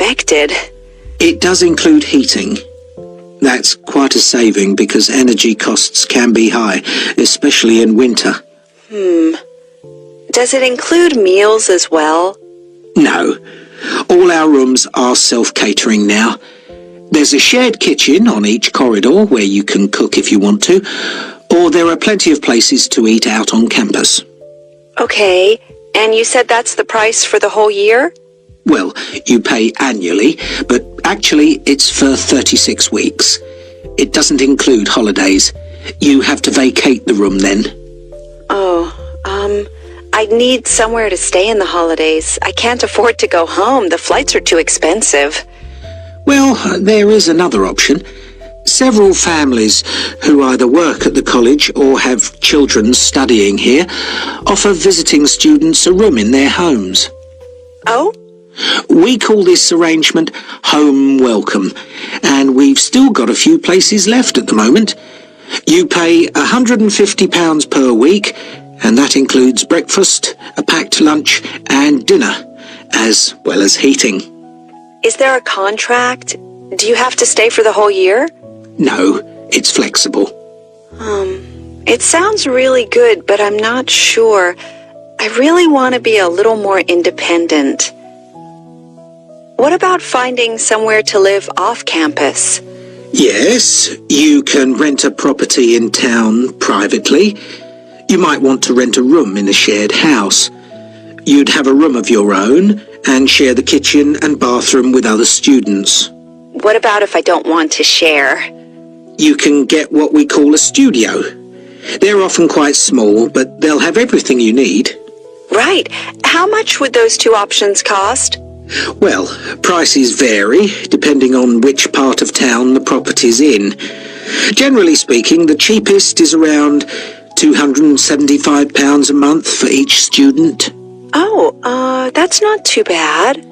expected. It does include heating. That's quite a saving because energy costs can be high, especially in winter. Does it include meals as well? No. All our rooms are self-catering now. There's a shared kitchen on each corridor where you can cook if you want to, or there are plenty of places to eat out on campus. Okay, and you said that's the price for the whole year? Well, you pay annually, but actually it's for 36 weeks. It doesn't include holidays. You have to vacate the room then. I'd need somewhere to stay in the holidays. I can't afford to go home. The flights are too expensive. Well, there is another option. Several families who either work at the college or have children studying here offer visiting students a room in their homes. Oh? We call this arrangement Home Welcome, and we've still got a few places left at the moment. You pay £150 per week, and that includes breakfast, a packed lunch and dinner, as well as heating. Is there a contract? Do you have to stay for the whole year? No, it's flexible. It sounds really good, but I'm not sure. I really want to be a little more independent. What about finding somewhere to live off campus? Yes, you can rent a property in town privately. You might want to rent a room in a shared house. You'd have a room of your own and share the kitchen and bathroom with other students. What about if I don't want to share? You can get what we call a studio. They're often quite small, but they'll have everything you need. Right. How much would those two options cost? Well, prices vary depending on which part of town the property's in. Generally speaking, the cheapest is around £275 a month for each student. Oh, that's not too bad.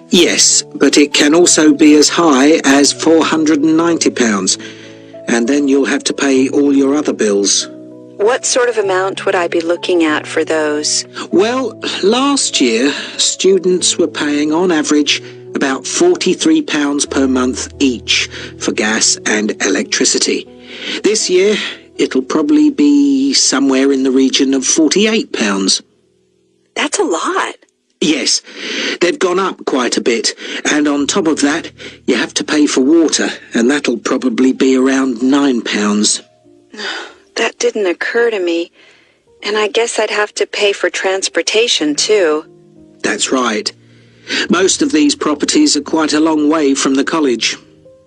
Yes, but it can also be as high as £490, and then you'll have to pay all your other bills. What sort of amount would I be looking at for those? Well, last year, students were paying on average about £43 per month each for gas and electricity. This year, it'll probably be somewhere in the region of £48. That's a lot. Yes, they've gone up quite a bit, and on top of that, you have to pay for water, and that'll probably be around £9. That didn't occur to me. And I guess I'd have to pay for transportation, too. That's right. Most of these properties are quite a long way from the college.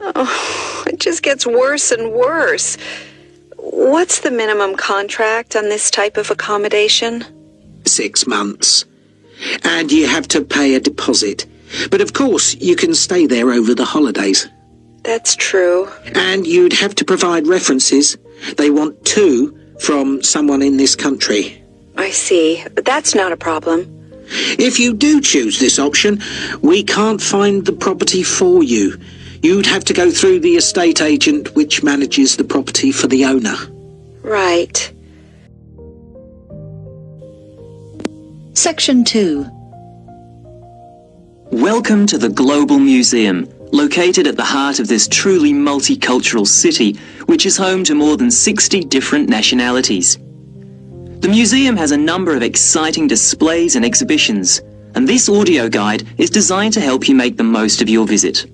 Oh, it just gets worse and worse. What's the minimum contract on this type of accommodation? 6 months. And you have to pay a deposit. But of course, you can stay there over the holidays. That's true. And you'd have to provide references. They want 2 from someone in this country. I see, but that's not a problem. If you do choose this option, we can't find the property for you. You'd have to go through the estate agent which manages the property for the owner. Right. Section 2. Welcome to the Global Museum, located at the heart of this truly multicultural city, which is home to more than 60 different nationalities. The museum has a number of exciting displays and exhibitions, and this audio guide is designed to help you make the most of your visit.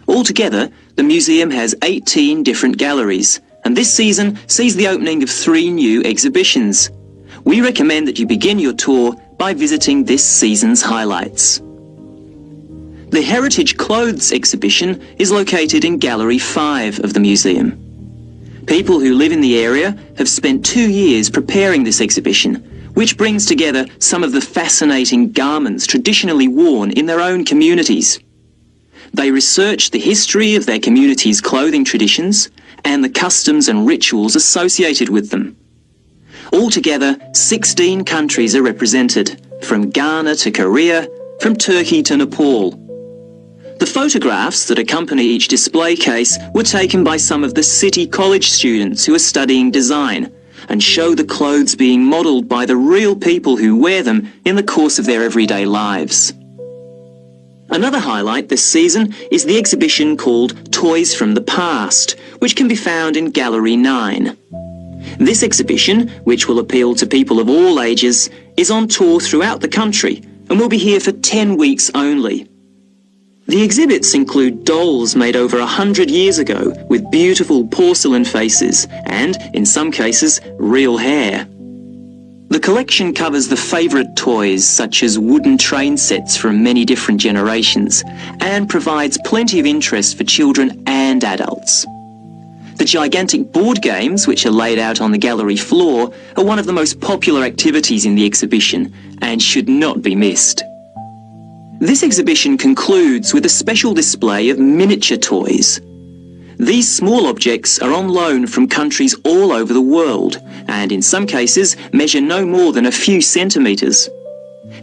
Altogether, the museum has 18 different galleries, and this season sees the opening of 3 new exhibitions. We recommend that you begin your tour by visiting this season's highlights. The Heritage Clothes exhibition is located in Gallery 5 of the museum. People who live in the area have spent 2 years preparing this exhibition, which brings together some of the fascinating garments traditionally worn in their own communities. They research the history of their community's clothing traditions and the customs and rituals associated with them. Altogether, 16 countries are represented, from Ghana to Korea, from Turkey to Nepal. The photographs that accompany each display case were taken by some of the City College students who are studying design and show the clothes being modelled by the real people who wear them in the course of their everyday lives. Another highlight this season is the exhibition called Toys from the Past, which can be found in Gallery 9. This exhibition, which will appeal to people of all ages, is on tour throughout the country and will be here for 10 weeks only. The exhibits include dolls made over 100 years ago with beautiful porcelain faces and, in some cases, real hair. The collection covers the favourite toys such as wooden train sets from many different generations and provides plenty of interest for children and adults. The gigantic board games, which are laid out on the gallery floor, are one of the most popular activities in the exhibition and should not be missed. This exhibition concludes with a special display of miniature toys. These small objects are on loan from countries all over the world and in some cases measure no more than a few centimetres.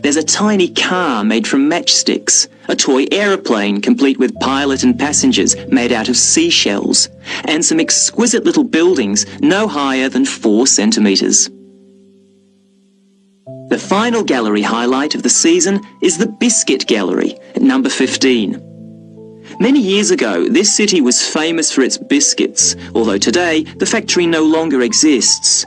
There's a tiny car made from matchsticks, a toy aeroplane complete with pilot and passengers made out of seashells, and some exquisite little buildings no higher than 4 centimetres. The final gallery highlight of the season is the Biscuit Gallery at number 15. Many years ago, this city was famous for its biscuits, although today the factory no longer exists.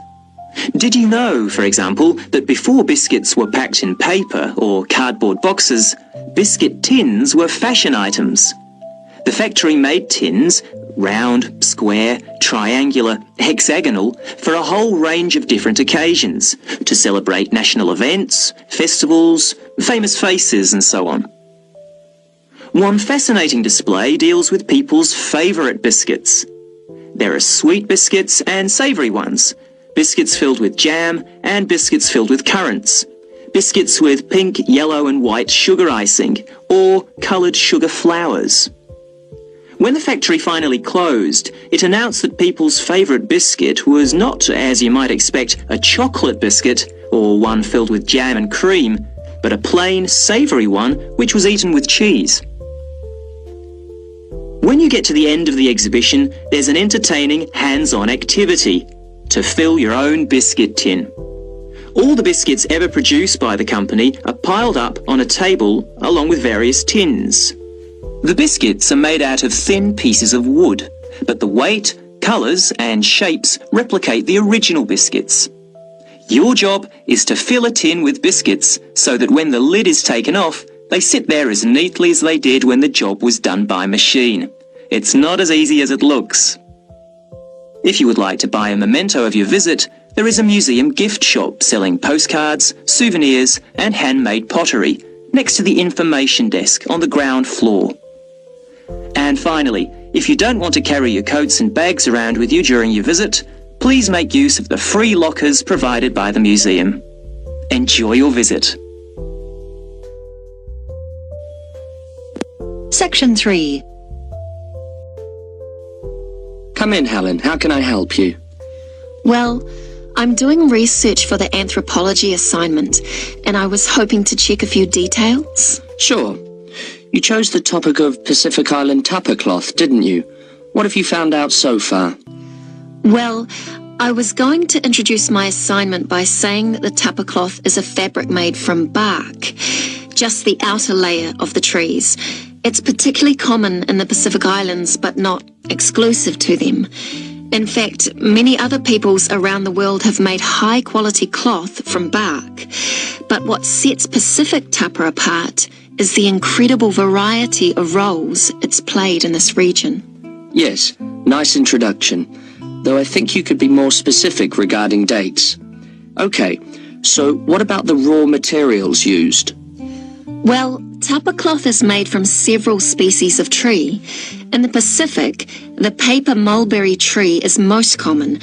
Did you know, for example, that before biscuits were packed in paper or cardboard boxes, biscuit tins were fashion items? The factory made tins, round, square, triangular, hexagonal, for a whole range of different occasions, to celebrate national events, festivals, famous faces and so on. One fascinating display deals with people's favourite biscuits. There are sweet biscuits and savoury ones, biscuits filled with jam and biscuits filled with currants, biscuits with pink, yellow and white sugar icing, or coloured sugar flowers. When the factory finally closed, it announced that people's favourite biscuit was not, as you might expect, a chocolate biscuit or one filled with jam and cream, but a plain, savoury one which was eaten with cheese. When you get to the end of the exhibition, there's an entertaining hands-on activity to fill your own biscuit tin. All the biscuits ever produced by the company are piled up on a table along with various tins. The biscuits are made out of thin pieces of wood, but the weight, colours and shapes replicate the original biscuits. Your job is to fill a tin with biscuits so that when the lid is taken off, they sit there as neatly as they did when the job was done by machine. It's not as easy as it looks. If you would like to buy a memento of your visit, there is a museum gift shop selling postcards, souvenirs and handmade pottery next to the information desk on the ground floor. And finally, if you don't want to carry your coats and bags around with you during your visit, please make use of the free lockers provided by the museum. Enjoy your visit. Section 3. Come in, Helen. How can I help you? Well, I'm doing research for the anthropology assignment, and I was hoping to check a few details. Sure. You chose the topic of Pacific Island tapa cloth, didn't you? What have you found out so far? Well, I was going to introduce my assignment by saying that the tapa cloth is a fabric made from bark, just the outer layer of the trees. It's particularly common in the Pacific Islands, but not exclusive to them. In fact, many other peoples around the world have made high-quality cloth from bark. But what sets Pacific tapa apart is the incredible variety of roles it's played in this region. Yes, nice introduction. Though I think you could be more specific regarding dates. Okay, so what about the raw materials used? Well, tapa cloth is made from several species of tree. In the Pacific, the paper mulberry tree is most common,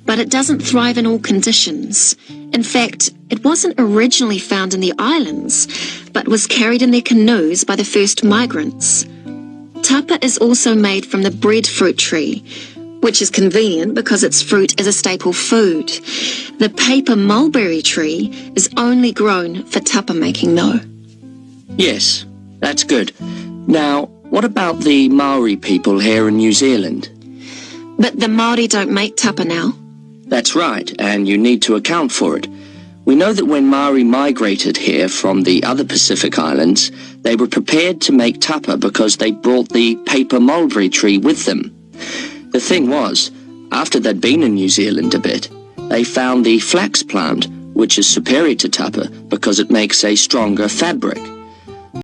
but it doesn't thrive in all conditions. In fact, it wasn't originally found in the islands, but was carried in their canoes by the first migrants. Tapa is also made from the breadfruit tree, which is convenient because its fruit is a staple food. The paper mulberry tree is only grown for tapa making, though. Yes, that's good. Now, what about the Maori people here in New Zealand? But the Māori don't make tapa now. That's right, and you need to account for it. We know that when Maori migrated here from the other Pacific Islands, They were prepared to make tapa because they brought the paper mulberry tree with them. The thing was, after they'd been in New Zealand a bit, they found the flax plant, which is superior to tapa because it makes a stronger fabric.